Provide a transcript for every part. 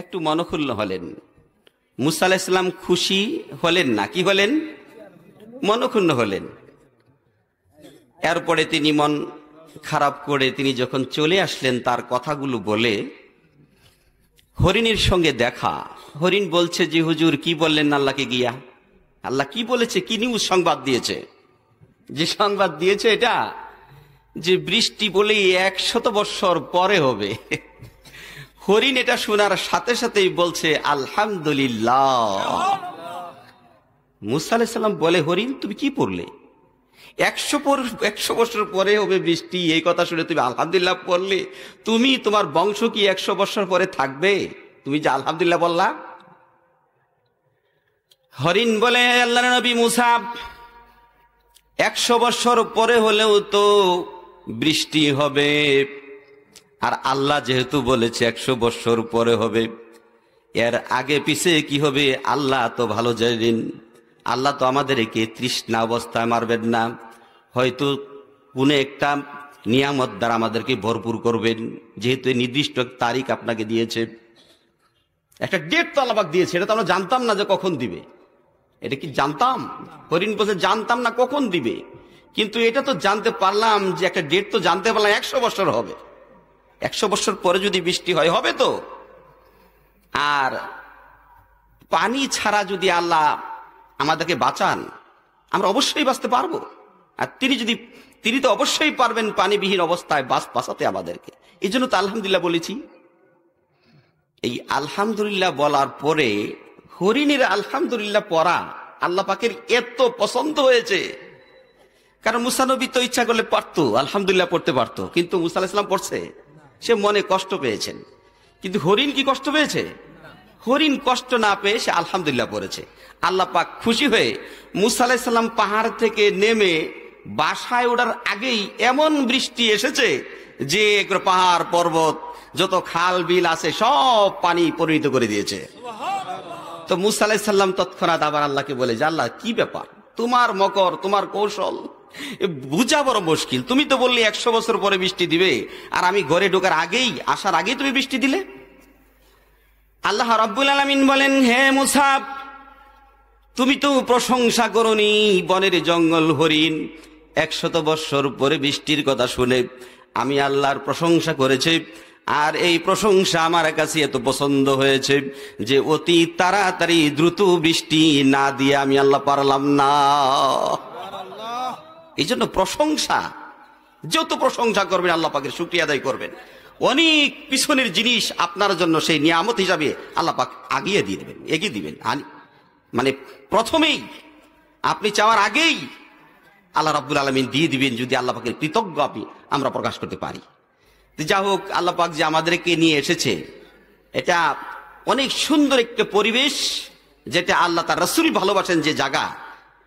একটু মনক্ষুণ্ণ হলেন। মুসা আলাইহিস সালাম খুশি হলেন না, কি হলেন? মনক্ষুণ্ণ হলেন। এরপরে তিনি মন খারাপ করে তিনি যখন চলে আসলেন তার কথাগুলো বলে, হরিণের সঙ্গে দেখা। হরিণ বলছে যে হুজুর কি বললেন আল্লাহকে গিয়া? আল্লাহ কি বলেছে, কি নিউজ সংবাদ দিয়েছে? যে সংবাদ দিয়েছে এটা যে বৃষ্টি বলে 100 বৎসর পরে হবে। হরিণ এটা শোনার সাথে সাথেই বলছে আলহামদুলিল্লাহ। মুসা আলাইহিস সালাম বলে, হরিণ তুমি কি পড়লে? 100 বছর পরে হবে বৃষ্টি, এই কথা শুনে তুমি আলহামদুলিল্লাহ পড়লে? তুমি তোমার বংশ কি 100 বছর পরে থাকবে? তুমি যে আলহামদুলিল্লাহ বললা। হরিণ বলে, আল্লাহর নবী মুসা, 100 বছর পরে হলেও তো বৃষ্টি হবে, আর আল্লাহ যেহেতু বলেছে 100 বছর পরে হবে, এর আগে পিছে কি হবে আল্লাহ তো ভালো জানেন। আল্লাহ তো আমাদেরকে তৃষ্ণা অবস্থায় মারবেন না, হয়তো কোন একটা নিয়ামত দ্বারা আমাদেরকে ভরপুর করবেন, যেহেতু নির্দিষ্ট তারিখ আপনাকে দিয়েছে, একটা ডেট তো আল্লাহ পাক দিয়েছে, এটা তো আমরা জানতাম না যে কখন দিবে। এটা কি জানতাম? হরিণ বলছে জানতাম না কখন দিবে, কিন্তু এটা তো জানতে পারলাম যে একটা ডেট তো জানতে পারলাম 100 বছর হবে। 100 বছর পরে যদি বৃষ্টি হয় হবে তো। আর পানি ছাড়া যদি আল্লাহ আমাদেরকে বাঁচান, আমরা অবশ্যই বাঁচতে পারবো। আর তিনি তো অবশ্যই পারবেন পানিবিহীন অবস্থায় বাঁচাতে আমাদেরকে। এই জন্য তো আলহামদুলিল্লাহ বলেছি। এই আলহামদুলিল্লাহ বলার পরে হরিণের আলহামদুলিল্লাহ পড়া আল্লাহ পাকের এত পছন্দ হয়েছে। কারণ মুসা নবী তো ইচ্ছা করলে পারতো আলহামদুলিল্লাহ পড়তে পারতো, কিন্তু মুসা আলাইহিস সালাম পড়ছে, সে মনে কষ্ট পেয়েছেন। কিন্তু হরিণ কি কষ্ট পেয়েছে? হরিণ কষ্ট না পেয়ে সে আলহামদুলিল্লাহ পড়েছে। আল্লাহ পাক খুশি হয়ে মুসা আলাইহিস সালাম পাহাড় থেকে নেমে বাসায় ওঠার আগেই এমন বৃষ্টি এসেছে যে পাহাড় পর্বত যত খাল বিল আছে সব পানি পরিণত করে দিয়েছে। তো মুসা আলাইহিস সালাম তৎক্ষণাৎ আবার আল্লাহকে বলে যে আল্লাহ কি ব্যাপার, তোমার মকর, তোমার কৌশল বুঝা বড় মুশকিল। তুমি তো বললে 100 বছর পরে বৃষ্টি দিবে, আর আমি ঘরে ঢোকার আগেই, আসার আগেই তুমি বৃষ্টি দিলে। আল্লাহ রাব্বুল আলামিন বলেন, হে মুসা, তুমি তো প্রশংসা করনি বনের জঙ্গল হরিণ 100 বছর পরে বৃষ্টির কথা শুনে আমি আল্লাহর প্রশংসা করেছি। আর এই প্রশংসা আমার কাছে এত পছন্দ হয়েছে যে অতি তাড়াতাড়ি দ্রুত বৃষ্টি না দিয়ে আমি আল্লাহ পারলাম না। এই জন্য প্রশংসা, যত প্রশংসা করবেন আল্লাহ পাকের শুকরিয়া আদায় করবেন, অনেক পিছনের জিনিস আপনার জন্য সেই নিয়ামত হিসাবে আল্লাহ পাক আগিয়ে দিয়ে দেবেন, এগিয়ে দিবেন। মানে প্রথমেই আপনি চাওয়ার আগেই আল্লাহ রাব্বুল আলামিন দিয়ে দিবেন, যদি আল্লাহ পাকের কৃতজ্ঞ আমরা প্রকাশ করতে পারি। যা হোক, আল্লাহ পাক যে আমাদেরকে নিয়ে এসেছে, এটা অনেক সুন্দর একটা পরিবেশ, যেটা আল্লাহ তার রাসূল ভালোবাসেন যে জায়গা,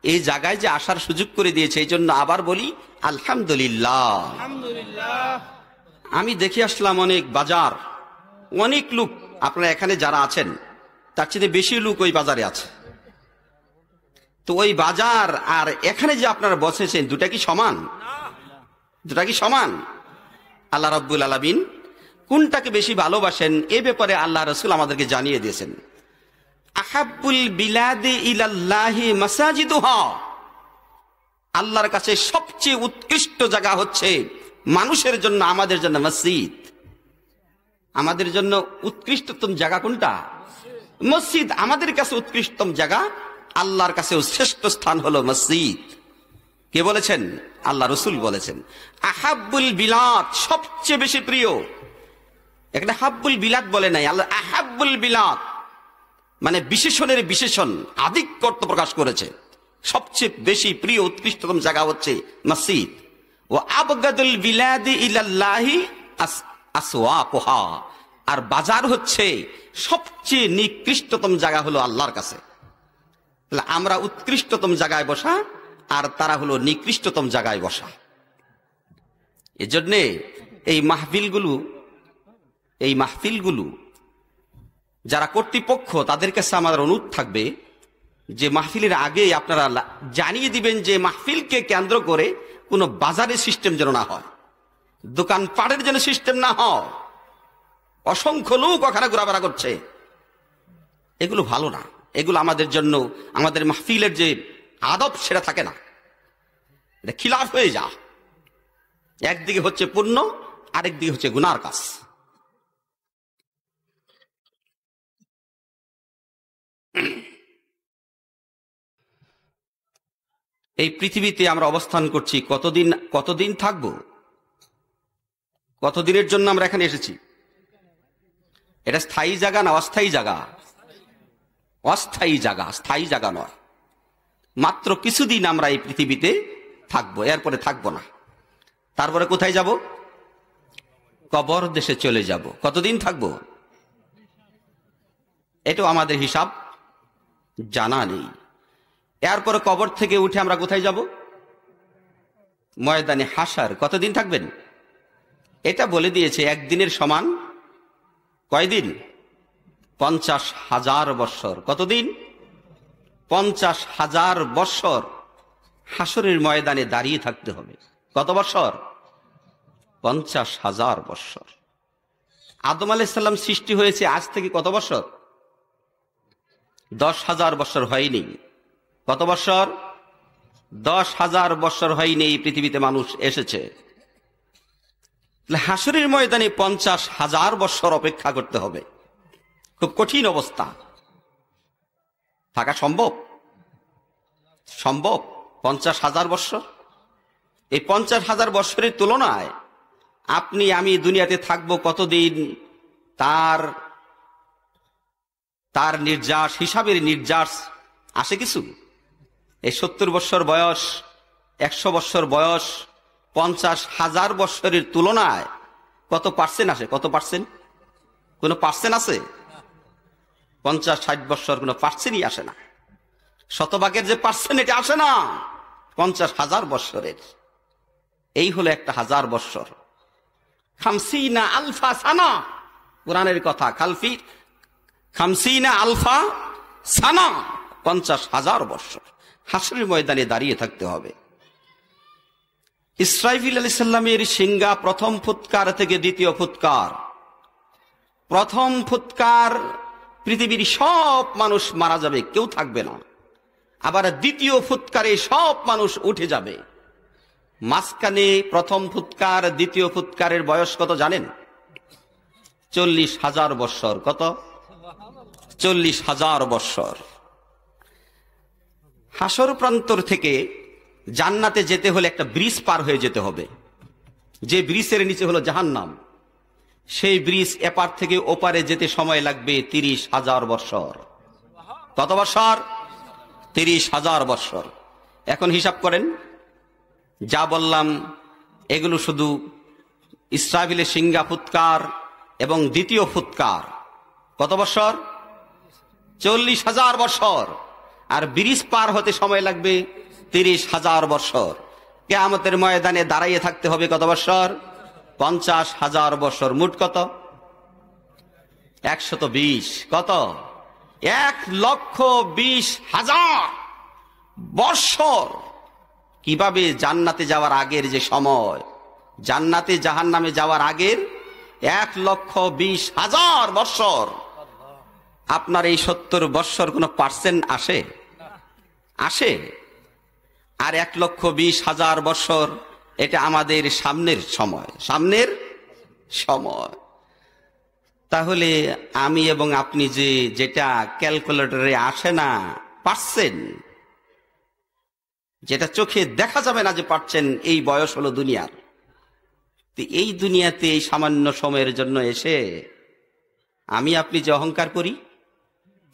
এই জায়গায় যে আসার সুযোগ করে দিয়েছে। এই জন্য আবার বলি আলহামদুলিল্লাহ। আমি দেখে আসলাম অনেক বাজার, অনেক লোক, আপনারা এখানে যারা আছেন তার চেয়ে বেশি লোক ওই বাজারে আছে। তো ওই বাজার আর এখানে যে আপনারা বসেছেন, দুটা কি সমান? দুটা কি সমান? আল্লাহ রাব্বুল আলামিন কোনটাকে বেশি ভালোবাসেন এ ব্যাপারে আল্লাহ রাসূল আমাদেরকে জানিয়ে দিয়েছেন। আহাব্বুল বিলাদি ইলাল্লাহি মাসাজিদুহা, আল্লাহর কাছে সবচেয়ে উৎকৃষ্ট জায়গা হচ্ছে মানুষের জন্য, আমাদের জন্য মসজিদ। আমাদের জন্য উৎকৃষ্টতম জায়গা কোনটা? মসজিদ। আমাদের কাছে উৎকৃষ্টতম জায়গা, আল্লাহর কাছে শ্রেষ্ঠ স্থান হলো মসজিদ। কে বলেছেন? আল্লাহ রাসূল বলেছেন। আহাব্বুল বিলাদ, সবচেয়ে বেশি প্রিয়। এখানে হাব্বুল বিলাদ বলে নাই, আল্লাহ আহাব্বুল বিলাদ মানে বিশেষণের বিশেষণ, আধিক্য অর্থ প্রকাশ করেছে। সবচেয়ে বেশি প্রিয় উৎকৃষ্টতম জায়গা হচ্ছে মসজিদ। ও আবগাদুল বিলাদি ইলাল্লাহি আসওয়াকুহা, আর বাজার হচ্ছে সবচেয়ে নিকৃষ্টতম জায়গা হলো আল্লাহর কাছে। তাহলে আমরা উৎকৃষ্টতম জায়গায় বসা, আর তারা হলো নিকৃষ্টতম জায়গায় বসা। এজন্যে এই মাহফিলগুলো যারা কর্তৃপক্ষ, তাদের কাছে আমার অনুরোধ থাকবে যে মাহফিলের আগে আপনারা জানিয়ে দিবেন যে মাহফিলকে কেন্দ্র করে কোনো বাজারের সিস্টেম যেন না হয়, দোকানপাটের যেন সিস্টেম না হয়। অসংখ্য লোক ওখানে ঘোরাফেরা করছে, এগুলো ভালো না। এগুলো আমাদের জন্য, আমাদের মাহফিলের যে আদব সেটা থাকে না, এটা খিলাফ হয়ে যা। একদিকে হচ্ছে পুণ্য, আরেকদিকে হচ্ছে গুনার কাজ। এই পৃথিবীতে আমরা অবস্থান করছি কতদিন থাকব, কতদিনের জন্য আমরা এখানে এসেছি? এটা স্থায়ী জায়গা না অস্থায়ী জায়গা? অস্থায়ী জায়গা, স্থায়ী জায়গা নয়। মাত্র কিছুদিন আমরা এই পৃথিবীতে থাকবো, এরপরে থাকবো না। তারপরে কোথায় যাব? কবর দেশে চলে যাব। কতদিন থাকবো এটাও আমাদের হিসাব জানা নেই। এরপরে কবর থেকে উঠে আমরা কোথায় যাব? ময়দানে হাসার। কতদিন থাকবেন এটা বলে দিয়েছে, একদিনের সমান কয়দিন? 50,000 বৎসর। কতদিন? 50,000 বৎসর হাসরের ময়দানে দাঁড়িয়ে থাকতে হবে। কত বৎসর? 50,000 বৎসর। আদম আলাইহিস সালাম সৃষ্টি হয়েছে আজ থেকে কত বৎসর? 10,000 বৎসর হয়নি। কত বৎসর? 10,000 বৎসর হয়নি এই পৃথিবীতে মানুষ এসেছে। হাসরের ময়দানে 50,000 বৎসর অপেক্ষা করতে হবে। খুব কঠিন অবস্থা। থাকা সম্ভব? সম্ভব? 50,000 বৎসর। এই 50,000 বৎসরের তুলনায় আপনি আমি দুনিয়াতে থাকবো কতদিন, তার নির্যাস, হিসাবের নির্যাস আসে কিছু? এই 70 বৎসর বয়স, 100 বৎসর বয়স, 50,000 বৎসরের তুলনায় কত পার্সেন্ট আসে? কত পার্সেন্ট? কোনো পার্সেন্ট আছে? 50-60 বৎসর কোনো পার্সেন্টই আসে না। শতভাগের যে পার্সেন্ট এটা আসে না 50,000 বৎসরের। এই হলো 1,000 বৎসর। 50 আলফা সানা, কোরআনের কথা। 50 আলফা সানা, 50,000 বৎসর হাসরের ময়দানে দাঁড়িয়ে থাকতে হবে। ইসরাফিল আলাইহিস সালামের সিংহা প্রথম ফুৎকার থেকে দ্বিতীয় ফুৎকার, প্রথম ফুৎকার পৃথিবীর সব মানুষ মারা যাবে, কেউ থাকবে না। আবার দ্বিতীয় ফুৎকারে সব মানুষ উঠে যাবে। মাঝখানে প্রথম ফুৎকার দ্বিতীয় ফুৎকারের বয়স কত জানেন? 40,000 বৎসর। কত? 40,000 বৎসর। হাসর প্রান্তর থেকে জান্নাতে যেতে হলে একটা ব্রিজ পার হয়ে যেতে হবে, যে ব্রিজের নিচে হলো জাহান্নাম। সেই ব্রিজ এপার থেকে ওপারে যেতে সময় লাগবে 30,000 বৎসর। কত বৎসর? 30,000 বৎসর। এখন হিসাব করেন, যা বললাম এগুলো শুধু ইসরাফিলের সিংহা ফুৎকার এবং দ্বিতীয় ফুৎকার। কত বৎসর? 40,000 বৎসর। আর ব্রিজ পার হতে সময় লাগবে 30,000 বৎসর। কিয়ামতের ময়দানে দাঁড়িয়ে থাকতে হবে কত বৎসর? 50,000 বৎসর। মোট কত? 120। কত? 1,20,000 বৎসর। কিভাবে জান্নাতে যাওয়ার আগের যে সময়, জান্নাতে জাহান্নামে যাওয়ার আগের 1,20,000 বৎসর। আপনার এই 70 বৎসর কোন পার্সেন্ট আসে? আসে? আর 1,20,000 বৎসর এটা আমাদের সামনের সময়, সামনের সময়। তাহলে আমি এবং আপনি যেটা ক্যালকুলেটরে আসে না পার্সেন্ট, যেটা চোখে দেখা যাবে না যে পারছেন, এই বয়স হলো দুনিয়ার। এই দুনিয়াতে এই সামান্য সময়ের জন্য এসে আমি আপনি যে অহংকার করি,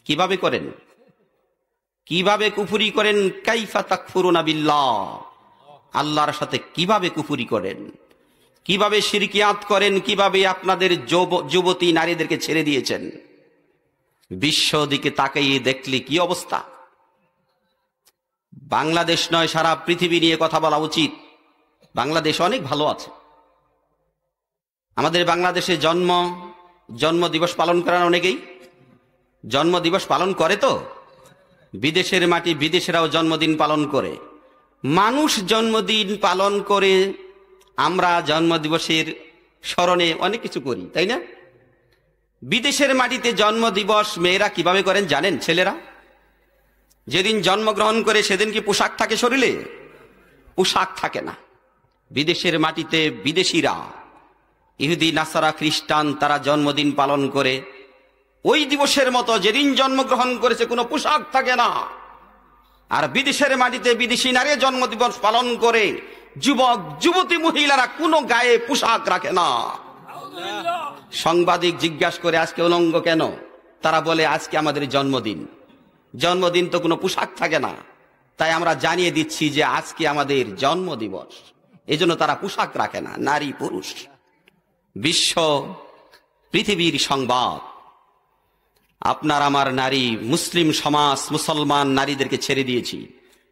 কিভাবে করেন? কিভাবে কুফরি করেন? কাইফা তাকফুরুনা বিল্লাহ, আল্লাহর সাথে কিভাবে কুফরি করেন, কিভাবে শিরকিয়াত করেন, কিভাবে আপনাদের যুবতী নারীদেরকে ছেড়ে দিয়েছেন। বিশ্ব দিকে তাকাইয়ে দেখলে কি অবস্থা। বাংলাদেশ নয়, সারা পৃথিবী নিয়ে কথা বলা উচিত। বাংলাদেশ অনেক ভালো আছে। আমাদের বাংলাদেশে জন্ম দিবস পালন করেন অনেকেই। জন্ম দিবস পালন করে তো, বিদেশের মাটি বিদেশেরাও জন্মদিন পালন করে। মানুষ জন্মদিন পালন করে, আমরা জন্মদিবসের স্মরণে অনেক কিছু করি, তাই না? বিদেশের মাটিতে জন্ম দিবস মেয়েরা কিভাবে করেন জানেন? ছেলেরা যেদিন জন্মগ্রহণ করে সেদিন কি পোশাক থাকে শরীরে? পোশাক থাকে না। বিদেশের মাটিতে বিদেশিরা, ইহুদি, নাসারা, খ্রিস্টান, তারা জন্মদিন পালন করে ওই দিবসের মতো যেদিন জন্মগ্রহণ করেছে কোনো পোশাক থাকে না। আর বিদেশের মাটিতে বিদেশি নারী জন্মদিবস পালন করে যুবক যুবতী মহিলারা কোনো গায়ে পোশাক রাখে না। সাংবাদিক জিজ্ঞাসা করে আজকে উলঙ্গ কেন? তারা বলে আজকে আমাদের জন্মদিন। জন্মদিন তো কোনো পোশাক থাকে না, তাই আমরা জানিয়ে দিচ্ছি যে আজকে আমাদের জন্মদিবস। এই জন্য তারা পোশাক রাখে না। নারী পুরুষ বিশ্ব পৃথিবীর সংবাদ। আপনার আমার নারী, মুসলিম সমাজ মুসলমান নারীদেরকে ছেড়ে দিয়েছি,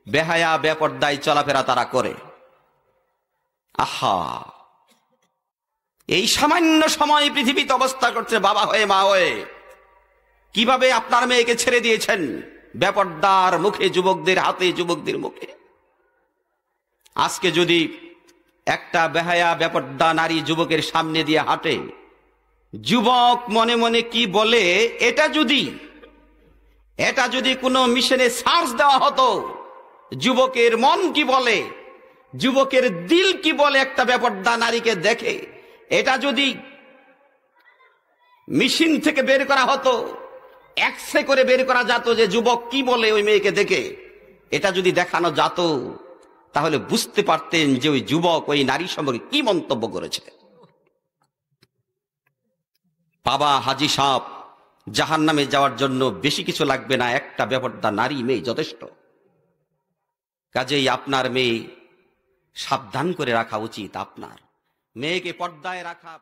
বেহায়া বেপর্দায় চলাফেরা তারা করে। আহা, এই সামান্য সময় পৃথিবীতে অবস্থা করছে বাবা হয়ে মা হয়ে। কিভাবে আপনার মেয়েকে ছেড়ে দিয়েছেন বেপর্দার মুখে, যুবকদের হাতে, যুবকদের মুখে। আজকে যদি একটা বেহায়া বেপর্দা নারী যুবকের সামনে দিয়ে হাঁটে, যুবক মনে মনে কি বলে, এটা যদি কোনো মিশনে সার্চ দেওয়া হতো, যুবকের মন কি বলে, যুবকের দিল কি বলে একটা বেপর্দা নারীকে দেখে, এটা যদি মেশিন থেকে বের করা হতো, এক্সরে করে বের করা যেত যে যুবক কি বলে ওই মেয়েকে দেখে, এটা যদি দেখানো যেত, তাহলে বুঝতে পারতেন যে ওই যুবক ওই নারী সম্পর্কে কি মন্তব্য করেছে। বাবা হাজী সাহেব, জাহান্নামে যাওয়ার জন্য বেশি কিছু লাগবে না, একটা বেপর্দা নারী মেয়ে যথেষ্ট। কাজেই আপনার মেয়ে সাবধান করে রাখা উচিত। আপনার মেয়েকে পর্দায় রাখা